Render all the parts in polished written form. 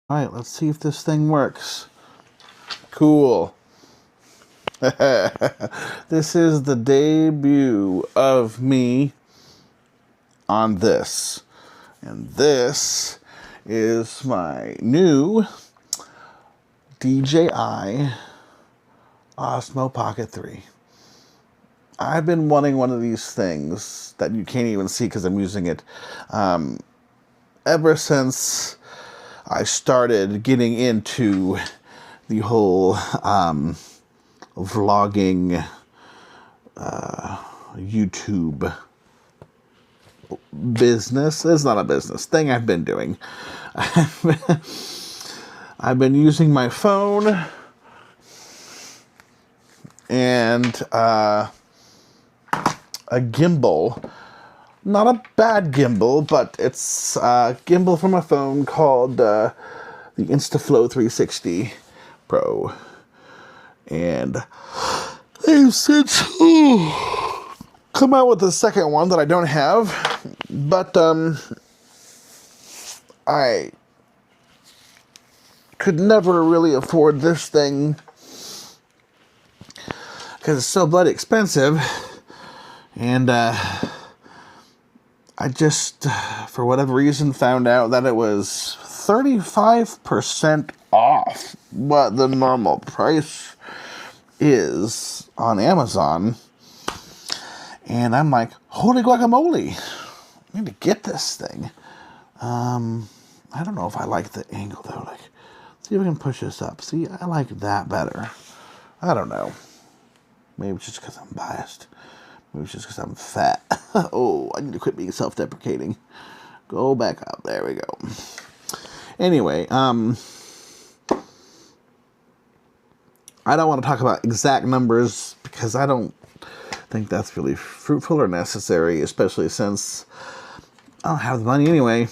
Alright, let's see if this thing works. Cool. This is the debut of me on this. And this is my new DJI Osmo Pocket 3. I've been wanting one of these things that you can't even see because I'm using it ever since I started getting into the whole vlogging YouTube business. It's not a business thing I've been doing. I've been using my phone and a gimbal. Not a bad gimbal, but it's a gimbal from a phone called the Instaflow 360 Pro. And they've since come out with the second one that I don't have, but I could never really afford this thing because it's so bloody expensive, and I just, for whatever reason, found out that it was 35% off what the normal price is on Amazon. And I'm like, holy guacamole, I need to get this thing. I don't know if I like the angle though. Like, see if I can push this up. See, I like that better. I don't know. Maybe it's just because I'm biased. Maybe it's just because I'm fat. Oh, I need to quit being self-deprecating. Go back up. There we go. Anyway, I don't want to talk about exact numbers because I don't think that's really fruitful or necessary, especially since I don't have the money anyway.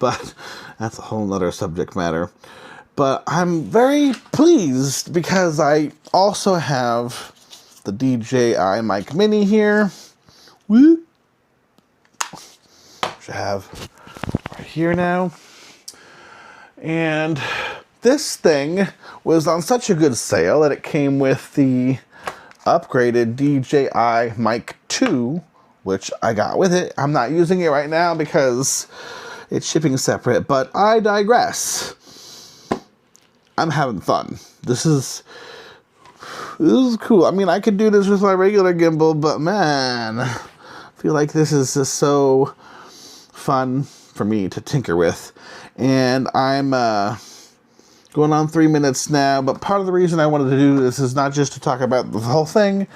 But that's a whole nother subject matter. But I'm very pleased because I also have the DJI Mic Mini here. Woo! Which I have right here now. And this thing was on such a good sale that it came with the upgraded DJI Mic 2, which I got with it. I'm not using it right now because it's shipping separate, but I digress. I'm having fun. This is cool. I mean, I could do this with my regular gimbal, but man, I feel like this is just so fun for me to tinker with. And I'm going on 3 minutes now, but part of the reason I wanted to do this is not just to talk about the whole thing,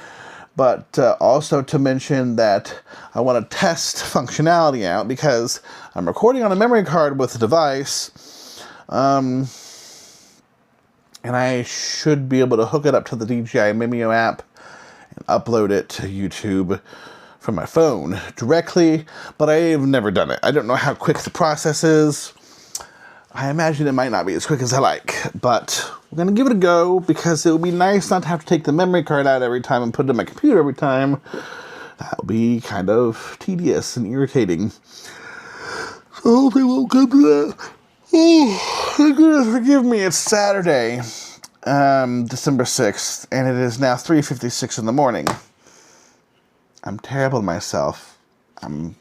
but also to mention that I want to test functionality out because I'm recording on a memory card with the device. And I should be able to hook it up to the DJI Mimeo app and upload it to YouTube from my phone directly, but I've never done it. I don't know how quick the process is. I imagine it might not be as quick as I like, but we're going to give it a go because it would be nice not to have to take the memory card out every time and put it in my computer every time. That would be kind of tedious and irritating. So I hope it won't come to that. Oh, goodness, forgive me. It's Saturday, December 6th, and it is now 3:56 in the morning. I'm terrible to myself. I'm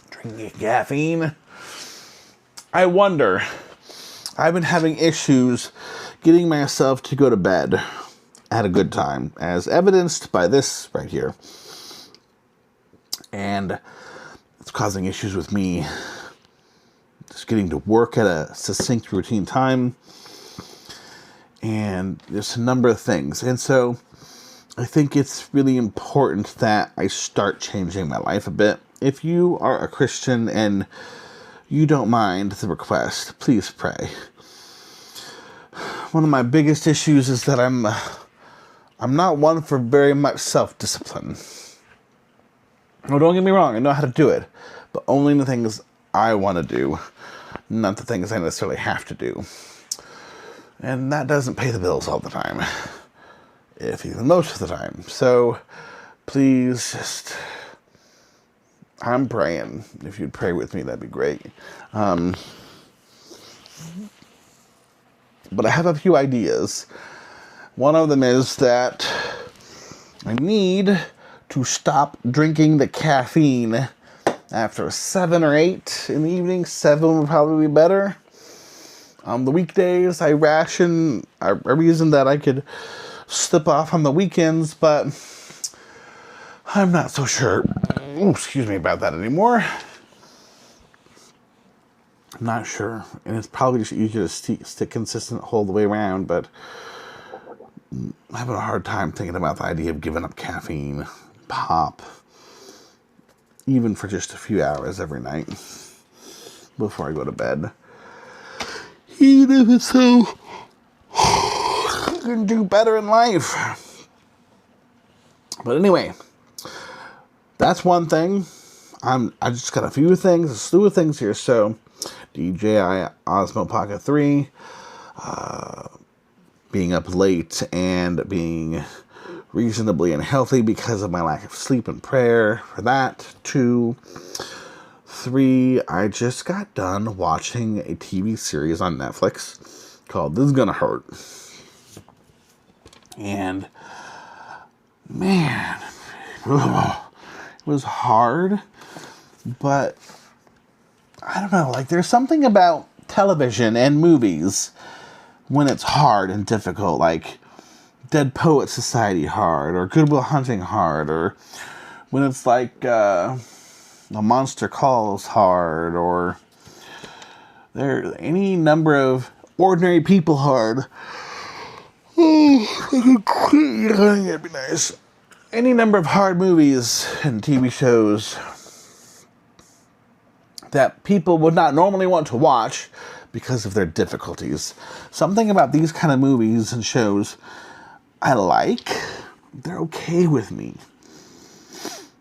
drinking caffeine. I wonder. I've been having issues getting myself to go to bed at a good time, as evidenced by this right here. And it's causing issues with me just getting to work at a succinct routine time. And there's a number of things. And so I think it's really important that I start changing my life a bit. If you are a Christian and you don't mind the request, please pray. One of my biggest issues is that I'm not one for very much self-discipline. No, don't get me wrong, I know how to do it, but only the things I want to do, not the things I necessarily have to do. And that doesn't pay the bills all the time. if even most of the time. So please just I'm praying. If you'd pray with me, that'd be great. But I have a few ideas. One of them is that I need to stop drinking the caffeine after 7 or 8 in the evening. 7 would probably be better. On the weekdays, I ration a reason that I could slip off on the weekends, but I'm not so sure. Excuse me about that anymore. I'm not sure. And it's probably just easier to stick consistent whole the way around, but I'm having a hard time thinking about the idea of giving up caffeine, pop, even for just a few hours every night before I go to bed. Even if it's so I can do better in life. But anyway, that's one thing. I just got a slew of things here. So, DJI Osmo Pocket 3, being up late and being reasonably unhealthy because of my lack of sleep and prayer for that. 2, 3, I just got done watching a TV series on Netflix called This Is Gonna Hurt. And, man, it was hard, but I don't know, like there's something about television and movies when it's hard and difficult, like Dead Poets Society hard, or Good Will Hunting hard, or when it's like A Monster Calls hard, or there any number of Ordinary People hard. It'd be nice. Any number of hard movies and TV shows that people would not normally want to watch because of their difficulties. Something about these kind of movies and shows I like. They're okay with me.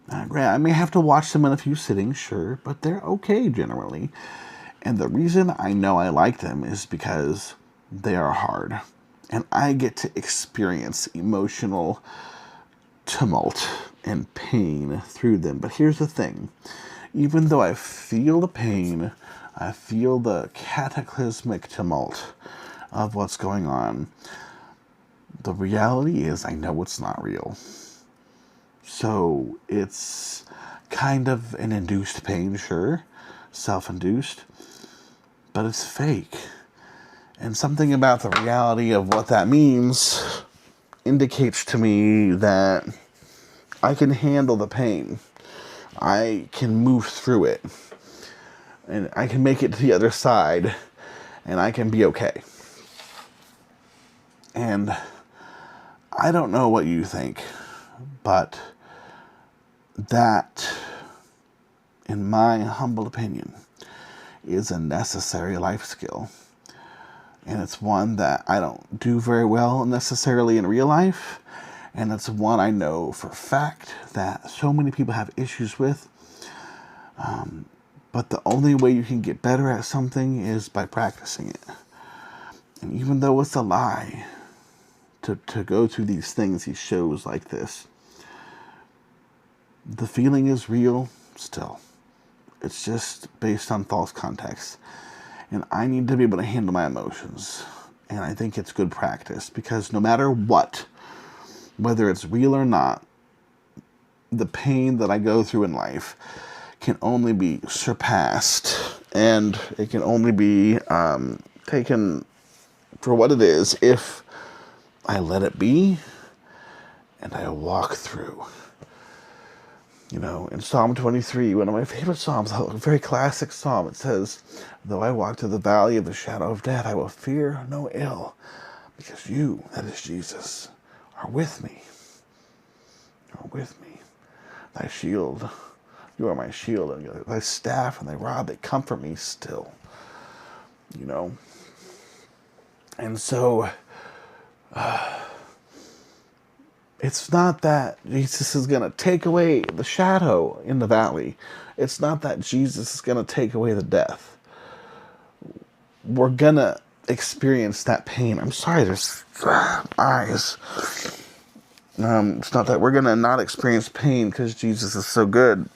I may have to watch them in a few sittings, sure, but they're okay generally. And the reason I know I like them is because they are hard. And I get to experience emotional tumult and pain through them. But here's the thing. Even though I feel the pain, I feel the cataclysmic tumult of what's going on, the reality is I know it's not real. So it's kind of an induced pain, sure, self-induced, but it's fake. And something about the reality of what that means indicates to me that I can handle the pain. I can move through it. And I can make it to the other side. And I can be okay. And I don't know what you think, but that, in my humble opinion, is a necessary life skill. And it's one that I don't do very well necessarily in real life. And it's one I know for a fact that so many people have issues with. But the only way you can get better at something is by practicing it. And even though it's a lie to go through these things, these shows like this, the feeling is real still. It's just based on false context. And I need to be able to handle my emotions. And I think it's good practice. Because no matter what, whether it's real or not, the pain that I go through in life can only be surpassed. And it can only be taken for what it is if I let it be and I walk through. You know, in Psalm 23, one of my favorite psalms, a very classic psalm, it says, though I walk through the valley of the shadow of death, I will fear no ill, because you, that is Jesus, are with me. You are with me. Thy shield, you are my shield, and thy staff and thy rod, they comfort me still. You know? And so, it's not that Jesus is going to take away the shadow in the valley. It's not that Jesus is going to take away the death. We're going to experience that pain. I'm sorry, there's eyes. It's not that we're going to not experience pain because Jesus is so good.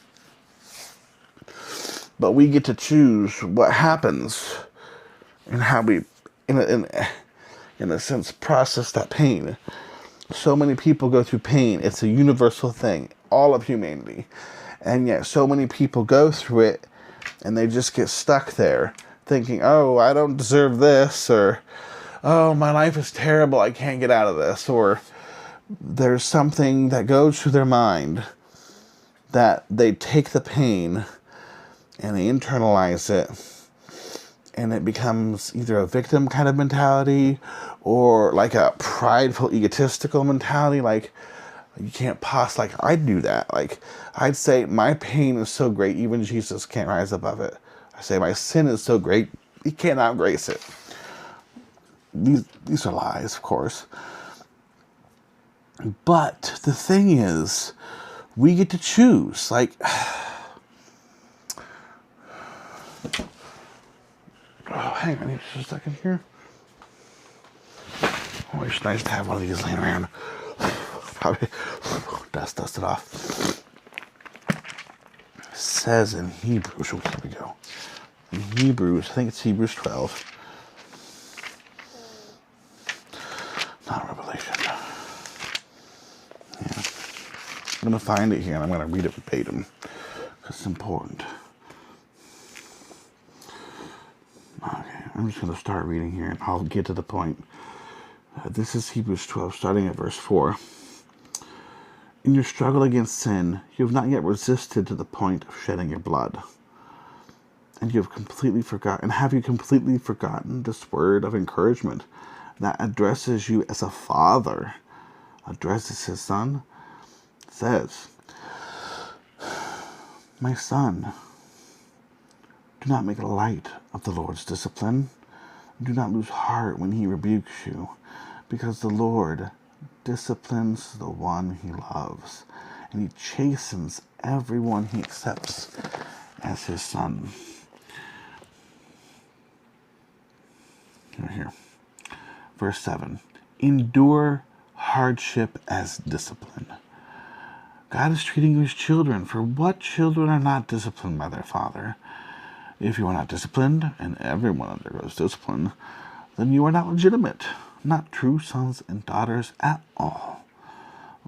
But we get to choose what happens and how we, in a sense, process that pain. So many people go through pain. It's a universal thing, all of humanity. And yet so many people go through it and they just get stuck there thinking, oh, I don't deserve this, or, oh, my life is terrible, I can't get out of this, or there's something that goes through their mind that they take the pain and they internalize it, and it becomes either a victim kind of mentality or like a prideful, egotistical mentality. Like, you can't possibly, like, I'd do that. Like, I'd say my pain is so great, even Jesus can't rise above it. I say my sin is so great, he can't outgrace it. These are lies, of course. But the thing is, we get to choose. Like, oh, hang on just a second here. Oh, it's nice to have one of these laying around. Probably dust it off. It says in Hebrews, oh, here we go. In Hebrews, I think it's Hebrews 12. Not Revelation. Yeah. I'm going to find it here and I'm going to read it verbatim because it's important. Okay, I'm just going to start reading here and I'll get to the point. This is Hebrews 12, starting at verse 4. In your struggle against sin, you have not yet resisted to the point of shedding your blood. And you have completely forgotten, have you completely forgotten this word of encouragement that addresses you as a father addresses his son? It says, my son, do not make light of the Lord's discipline. Do not lose heart when he rebukes you, because the Lord disciplines the one he loves, and he chastens everyone he accepts as his son. Right here. Verse 7. Endure hardship as discipline. God is treating you as children, for what children are not disciplined by their father? If you are not disciplined, and everyone undergoes discipline, then you are not legitimate, not true sons and daughters at all.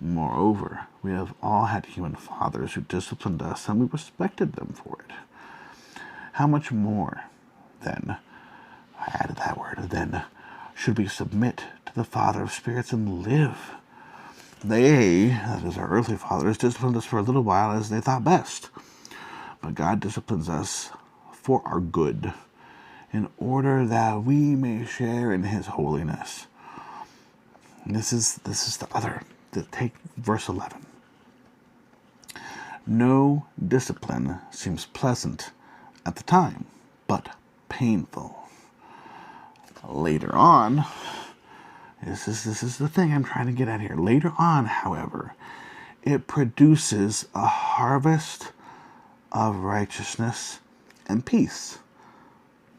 Moreover, we have all had human fathers who disciplined us, and we respected them for it. How much more, then, I added that word, then, should we submit to the Father of spirits and live? They, that is our earthly fathers, disciplined us for a little while as they thought best. But God disciplines us for our good, in order that we may share in his holiness. And this is the other, take verse 11. No discipline seems pleasant at the time, but painful. Later on, this is the thing I'm trying to get at here. Later on, however, it produces a harvest of righteousness and peace.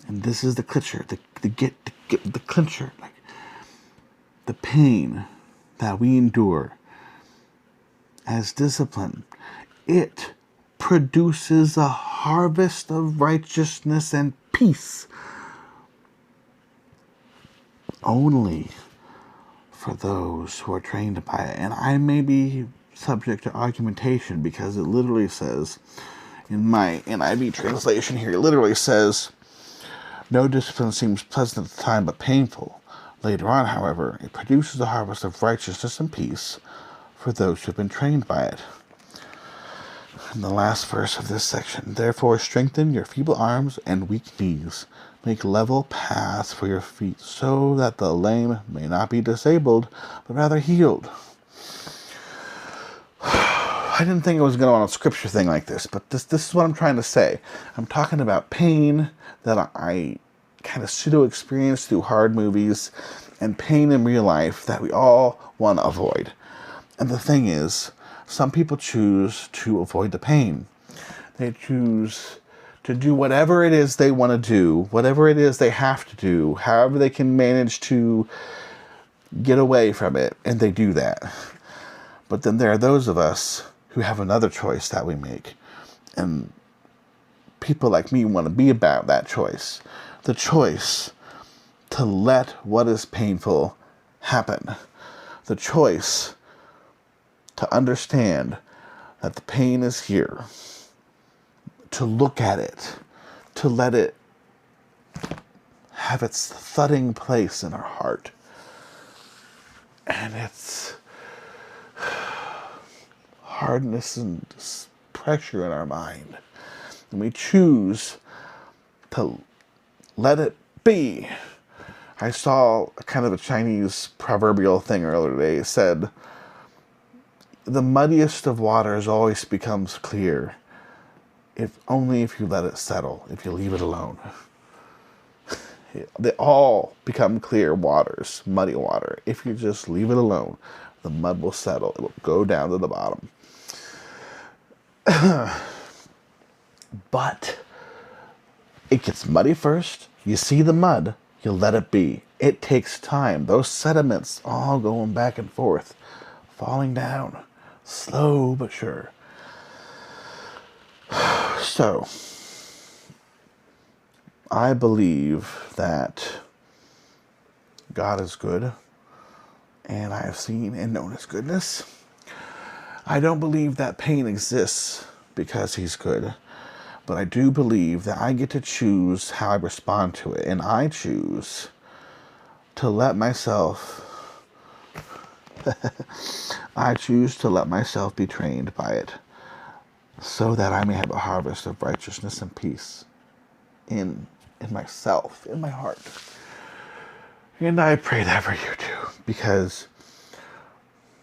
And this is the clincher, the clincher, like the pain that we endure as discipline. It produces a harvest of righteousness and peace only for those who are trained by it. And I may be subject to argumentation because it literally says, in my NIV translation here, it literally says, no discipline seems pleasant at the time but painful. Later on, however, it produces a harvest of righteousness and peace for those who have been trained by it. In the last verse of this section, therefore strengthen your feeble arms and weak knees. Make level paths for your feet, so that the lame may not be disabled, but rather healed. I didn't think I was going to want a scripture thing like this, but this is what I'm trying to say. I'm talking about pain that I kind of pseudo-experienced through hard movies, and pain in real life that we all want to avoid. And the thing is, some people choose to avoid the pain. They choose to do whatever it is they want to do, whatever it is they have to do, however they can manage to get away from it, and they do that. But then there are those of us who have another choice that we make. And people like me want to be about that choice. The choice to let what is painful happen. The choice to understand that the pain is here. To look at it. To let it have its thudding place in our heart. And its hardness and pressure in our mind. And we choose to let it be. I saw kind of a Chinese proverbial thing earlier today. It said, the muddiest of waters always becomes clear, if only if you let it settle, if you leave it alone. They all become clear waters, muddy water. If you just leave it alone, the mud will settle. It will go down to the bottom. But it gets muddy first. You see the mud, you let it be. It takes time. Those sediments all going back and forth, falling down, slow but sure. So, I believe that God is good, and I have seen and known His goodness. I don't believe that pain exists because He's good, but I do believe that I get to choose how I respond to it, and I choose to let myself I choose to let myself be trained by it, so that I may have a harvest of righteousness and peace in myself, in my heart. And I pray that for you too, because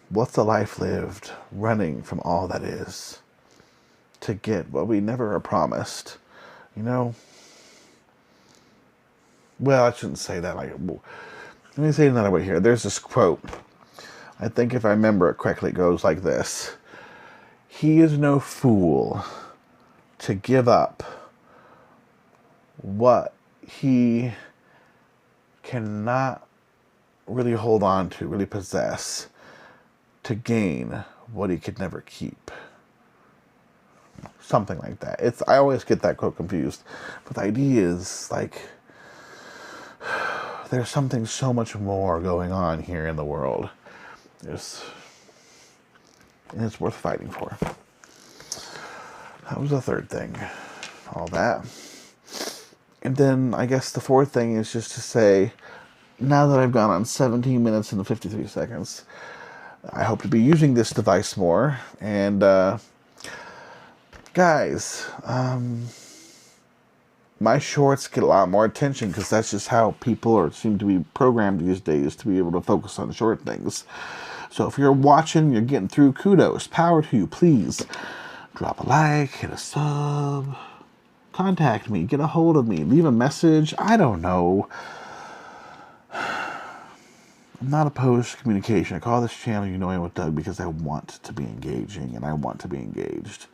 what's a life lived running from all that is to get what we never are promised? You know? Well, I shouldn't say that. Let me say it another way here. There's this quote. I think if I remember it correctly, it goes like this. He is no fool to give up what he cannot really hold on to, really possess, to gain what he could never keep. Something like that. I always get that quote confused. But the idea is, like, there's something so much more going on here in the world. And it's worth fighting for. That was the third thing. All that. And then I guess the fourth thing is just to say, now that I've gone on 17 minutes and 53 seconds, I hope to be using this device more. And guys, my shorts get a lot more attention because that's just how people seem to be programmed these days, to be able to focus on short things. So if you're watching, you're getting through, kudos, power to you. Please drop a like, hit a sub, contact me, get a hold of me, leave a message. I don't know. I'm not opposed to communication. I call this channel You Know I Am with Doug because I want to be engaging and I want to be engaged.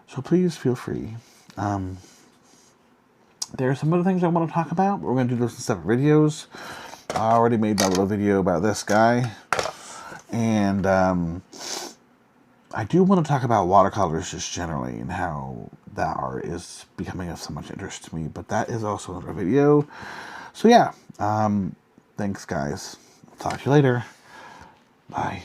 So please feel free. There are some other things I want to talk about. We're going to do those in separate videos. I already made my little video about this guy. And I do want to talk about watercolors just generally and how that art is becoming of so much interest to me. But that is also another video. So yeah, thanks guys. Talk to you later. Bye.